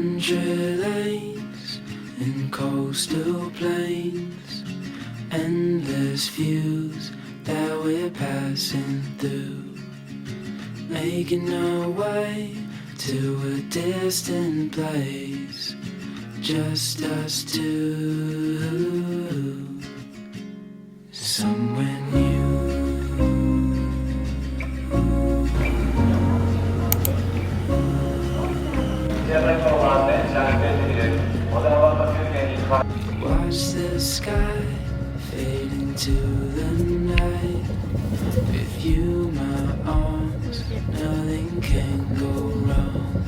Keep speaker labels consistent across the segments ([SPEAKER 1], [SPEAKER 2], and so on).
[SPEAKER 1] Country lanes and coastal plains, endless views that we're passing through, making our way to a distant place, just us two, somewhere new. Watch the sky fade into the night. With you, my arms, nothing can go wrong.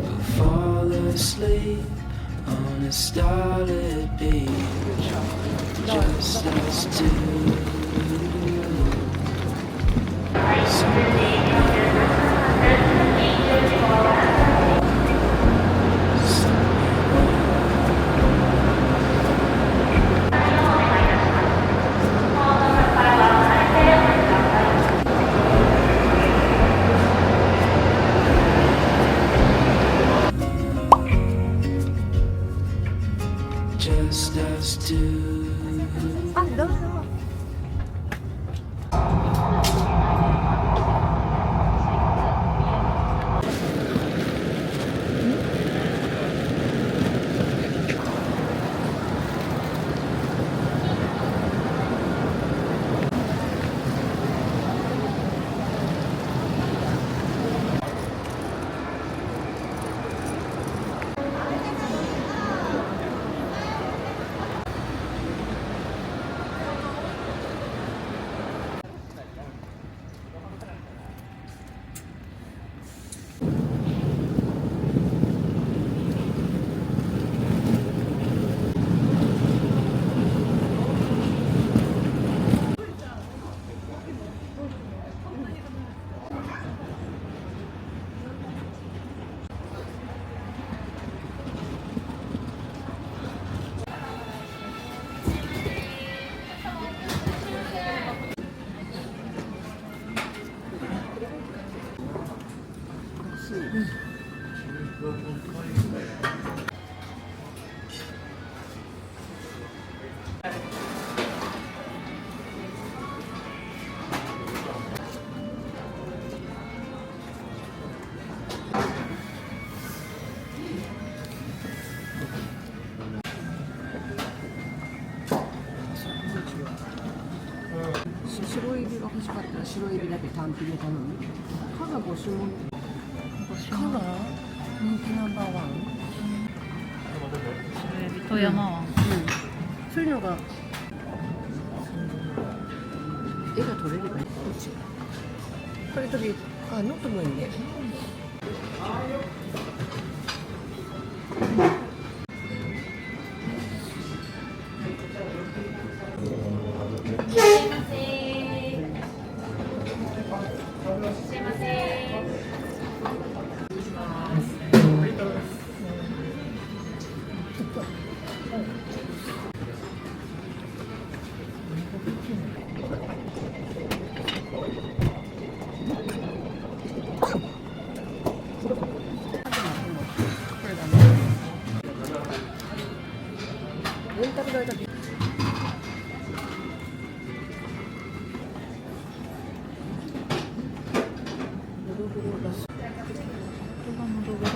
[SPEAKER 1] We'll fall asleep on a starlit beach, just us two. Just us two.
[SPEAKER 2] あ、どうぞ。
[SPEAKER 3] 白エビが欲しかったら白エビだけ単品で頼む。加賀5種盛り。加賀人気ナンバーワン。
[SPEAKER 2] 白エビ富山湾。
[SPEAKER 3] そういうのが絵が撮れればいい。こっち。これ撮りあノートもいいね。レンタル代だけ。ノドグロだし。これがノドグロ。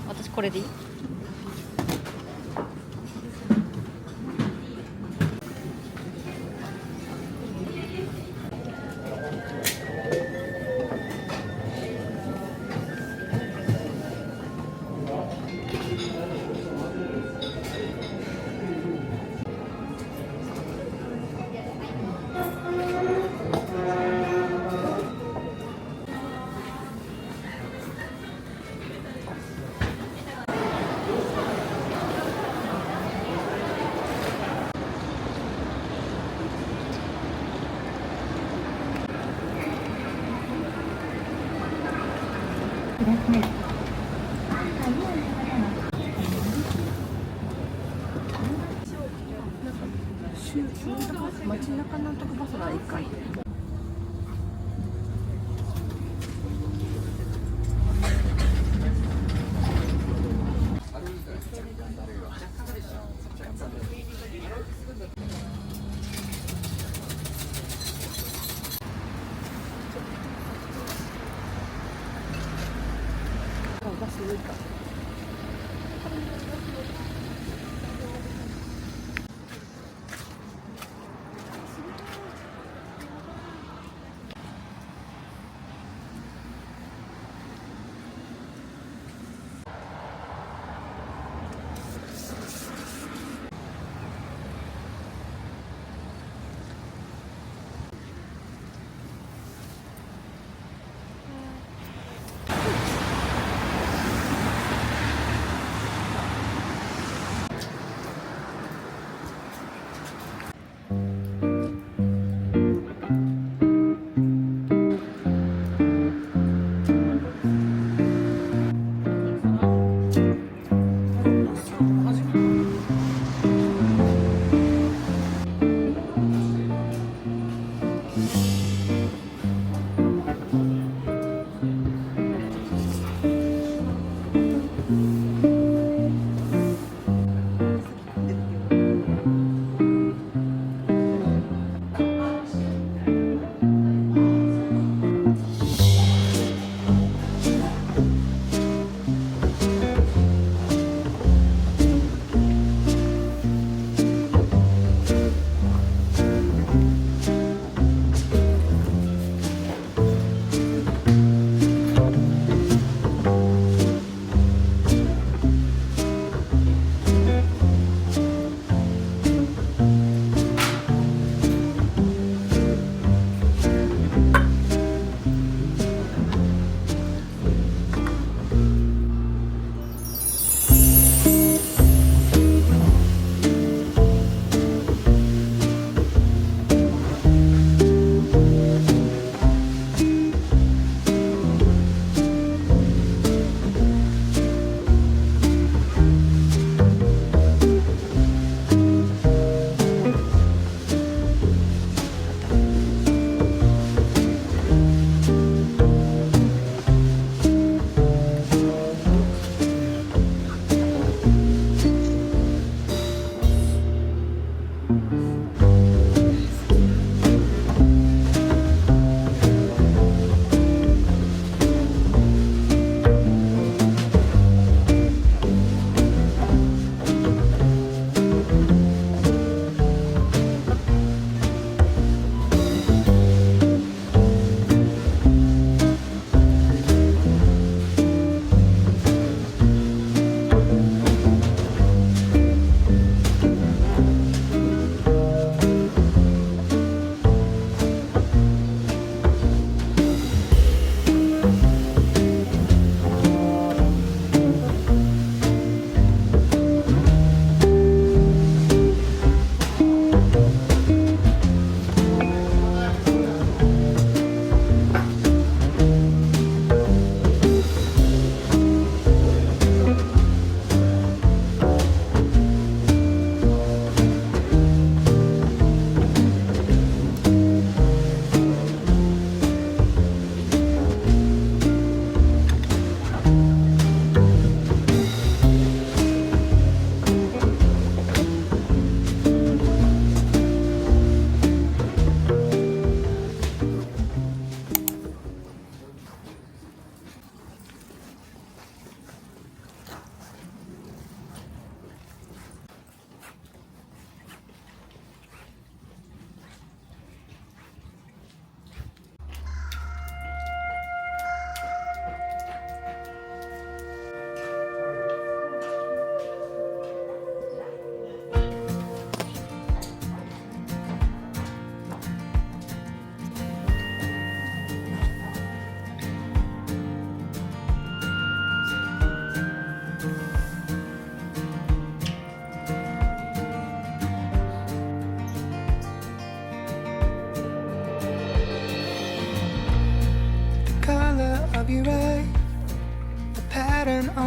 [SPEAKER 2] 私これでいい？
[SPEAKER 3] 街中なんとかバスが1回。バス上か。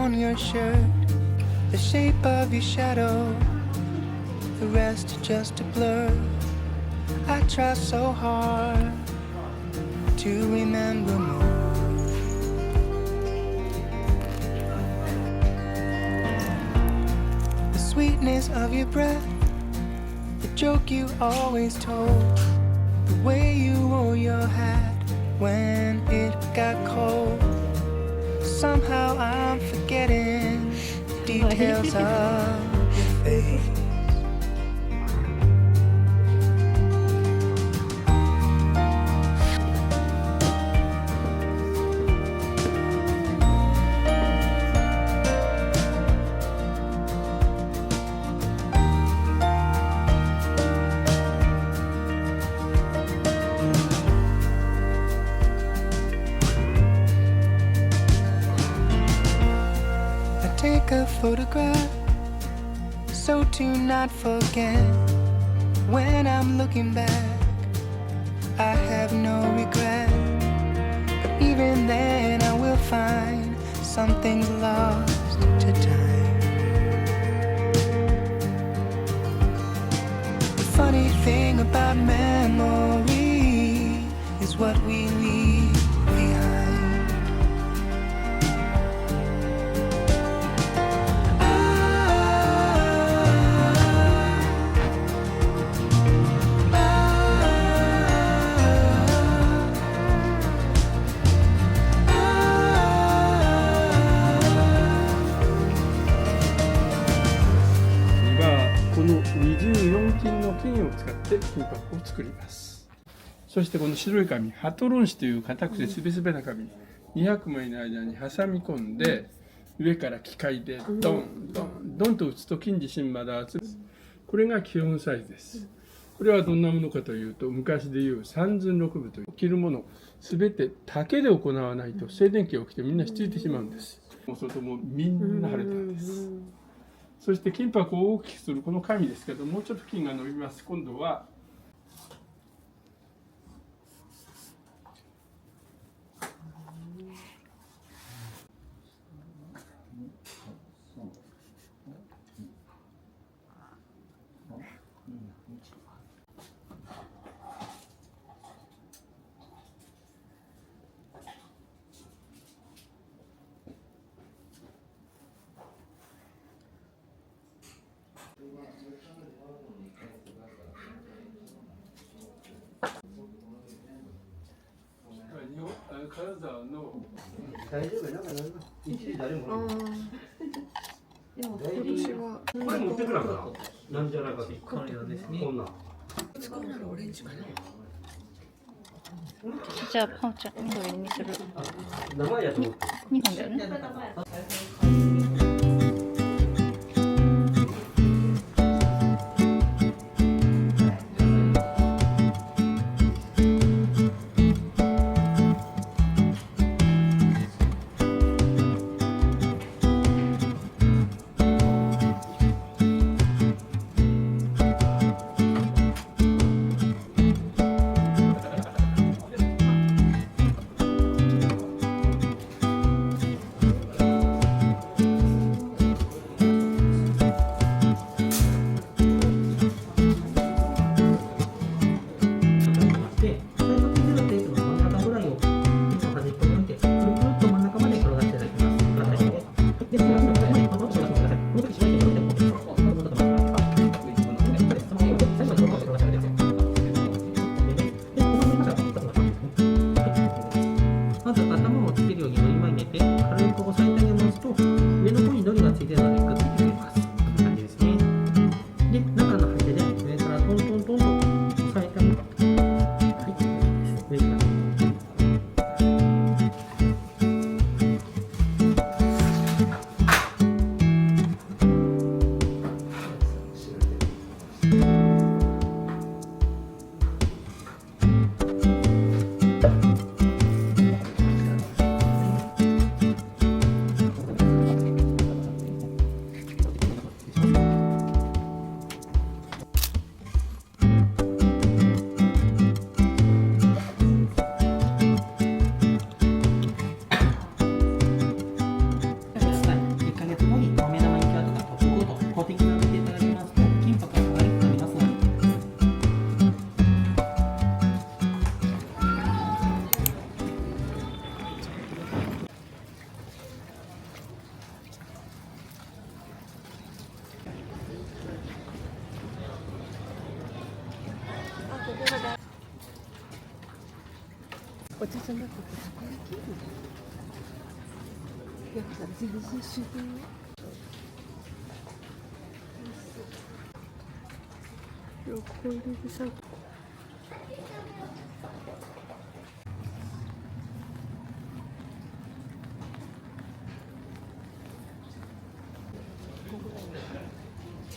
[SPEAKER 1] on your shirt, the shape of your shadow, the rest just a blur. I try so hard to remember more. The sweetness of your breath, the joke you always told, the way you wore your hat when it got cold. Somehow I'm forgetting details of your face. Take a photograph so to not forget. When I'm looking back, I have no regret. But even then I will find something's lost to time. The funny thing about memory is what we leave behind.
[SPEAKER 4] 金の金を使って金箔を作ります。そしてこの白い紙、ハトロン紙という硬くてスベスベな紙、200枚の間に挟み込んで、上から機械でドンドンドンと打つと金自身まで厚い。これが基本サイズです。これはどんなものかというと、昔でいう三寸六分という着るものすべて竹で行わないと静電気が起きてみんなひっついてしまうんです。それともみんな腫れたんです。そして金箔を大きくするこの紙ですけど、もうちょっと金が伸びます。今度は金沢の
[SPEAKER 5] 大丈夫なんか一時誰も
[SPEAKER 3] でも今年は
[SPEAKER 5] これ持ってくらんかななんじゃないかとこんな
[SPEAKER 3] 使うならオレンジかな。
[SPEAKER 2] じゃあパンちゃん緑にする。
[SPEAKER 5] 生やと思って
[SPEAKER 2] 2本だよね。
[SPEAKER 1] 「
[SPEAKER 3] お茶じゃなくてたこ焼きみたいな。やったら全然主品ね。6個入りでさ。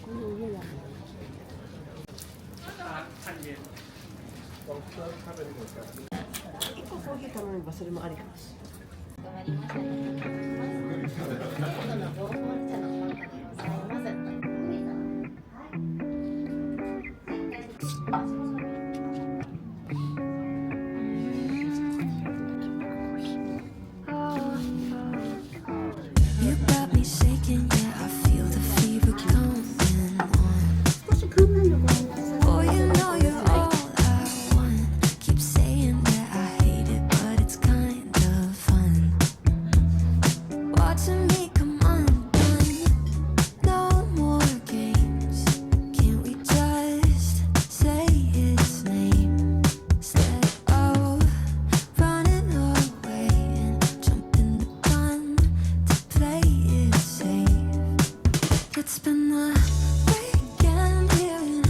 [SPEAKER 3] この上だね。1個コーヒー頼めばそれもありかもしれない。
[SPEAKER 6] You got me shaking, yeah, I feel the fever coming on. Boy, you know you're all I want. Keep saying that I hate it, but it's kind of fun. Watching me come undone. No more games. Can't we just say its name? Instead of running away and jumping the gun to play it safe. It's been a weekend here in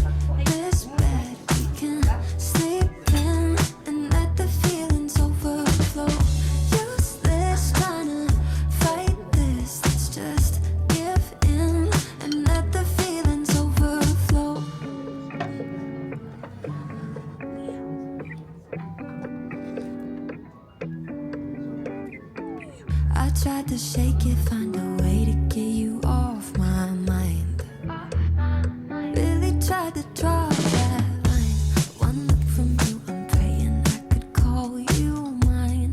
[SPEAKER 6] this bed. We can sleep in and let the feelings overflow. Useless trying to fight this. Let's just give in and let the feelings overflow. I tried to shake it, find a way to get you off my mind. Really tried to draw that line. One look from you, I'm praying I could call you mine.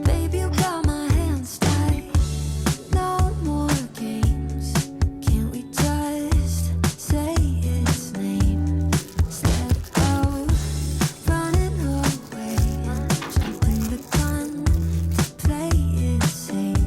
[SPEAKER 6] Baby, you got my hands tied. No more games. Can't we just say its name? Instead of running away and jumping the gun to play it safe.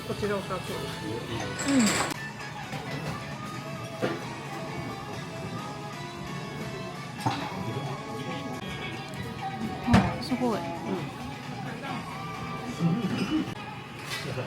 [SPEAKER 3] こちらおかけ。
[SPEAKER 2] あ、すごい。危ない。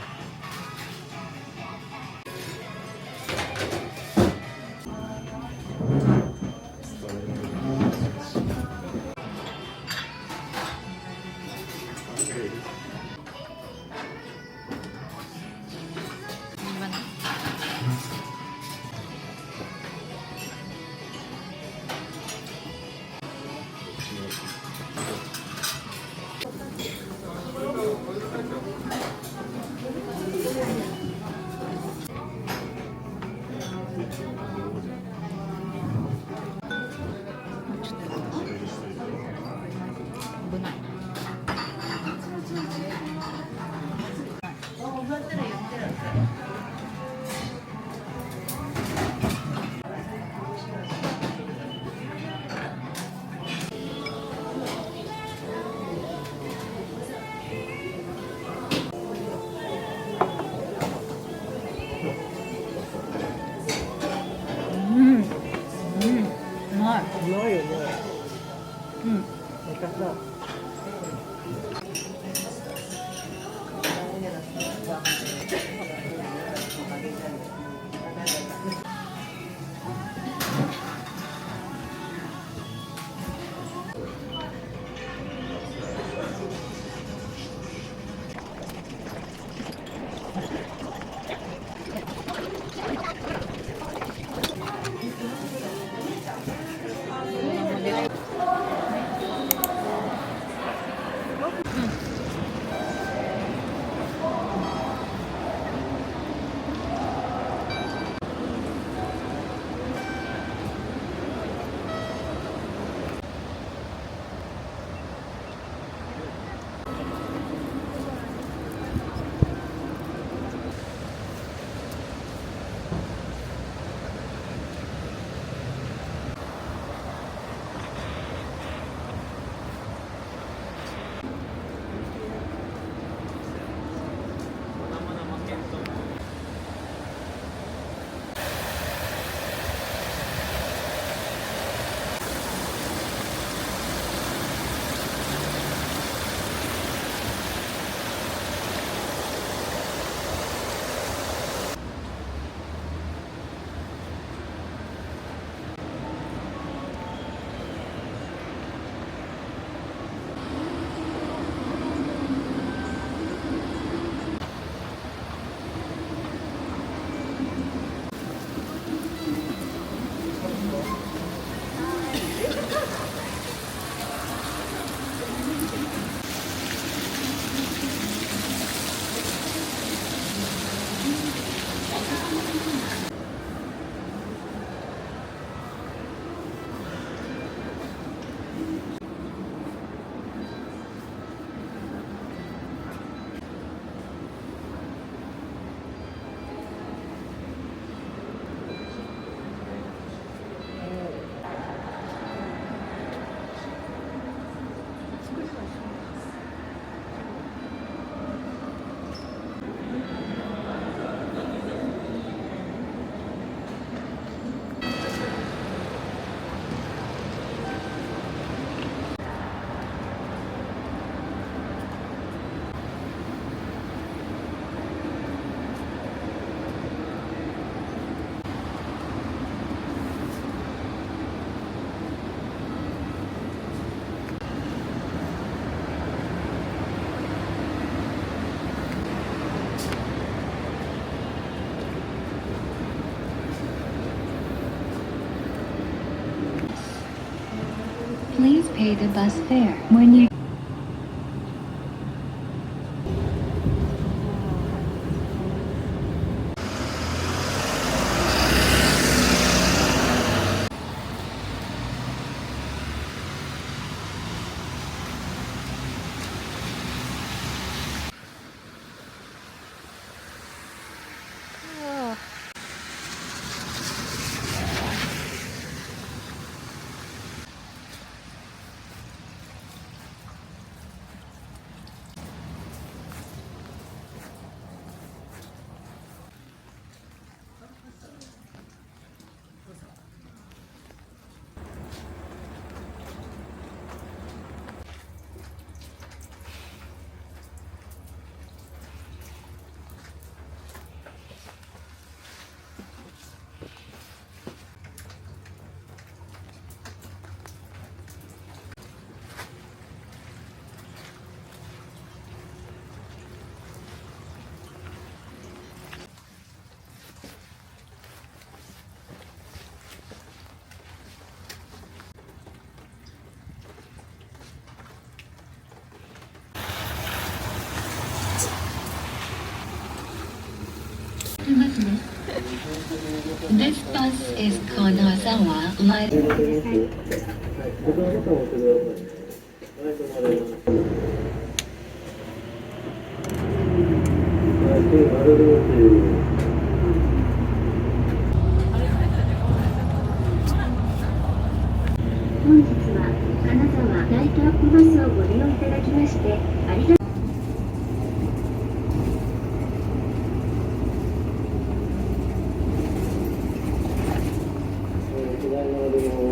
[SPEAKER 3] ないよね。
[SPEAKER 2] うん。
[SPEAKER 3] またさ。
[SPEAKER 7] Please pay the bus fare when you This bus is Kanazawa Line.
[SPEAKER 8] 本日は金沢ナイトバスをご利用いただきましてありがとうございます。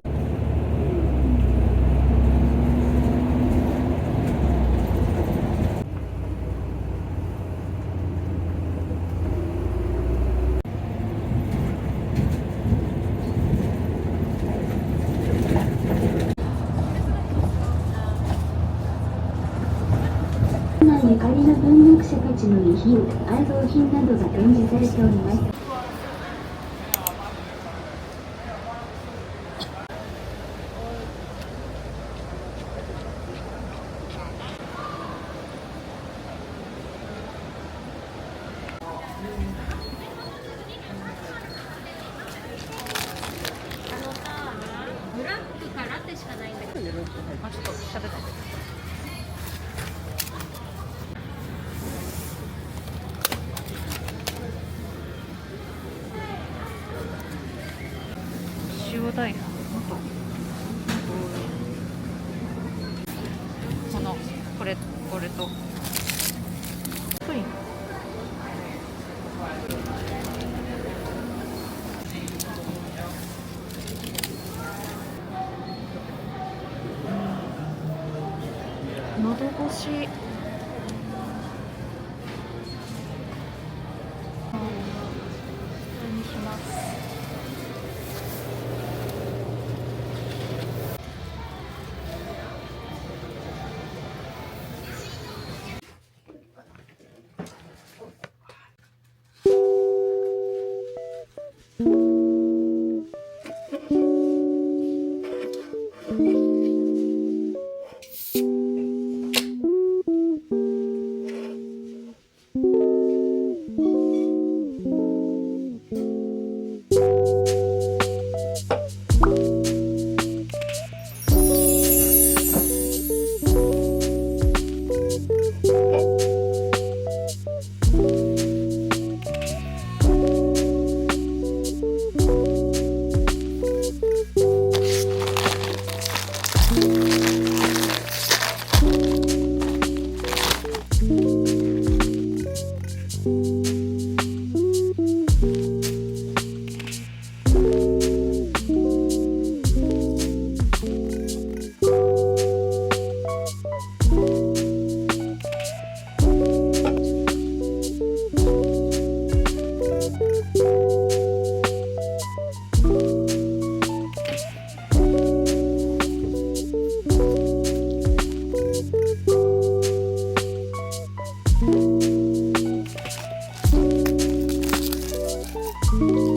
[SPEAKER 8] ゆかりの文学者たちの遺品、愛蔵品などが展示されております。
[SPEAKER 2] ブラックかラテしかないんだけど、ちょっと喋って。塩大福これとプリン。のど越しにします。
[SPEAKER 6] す。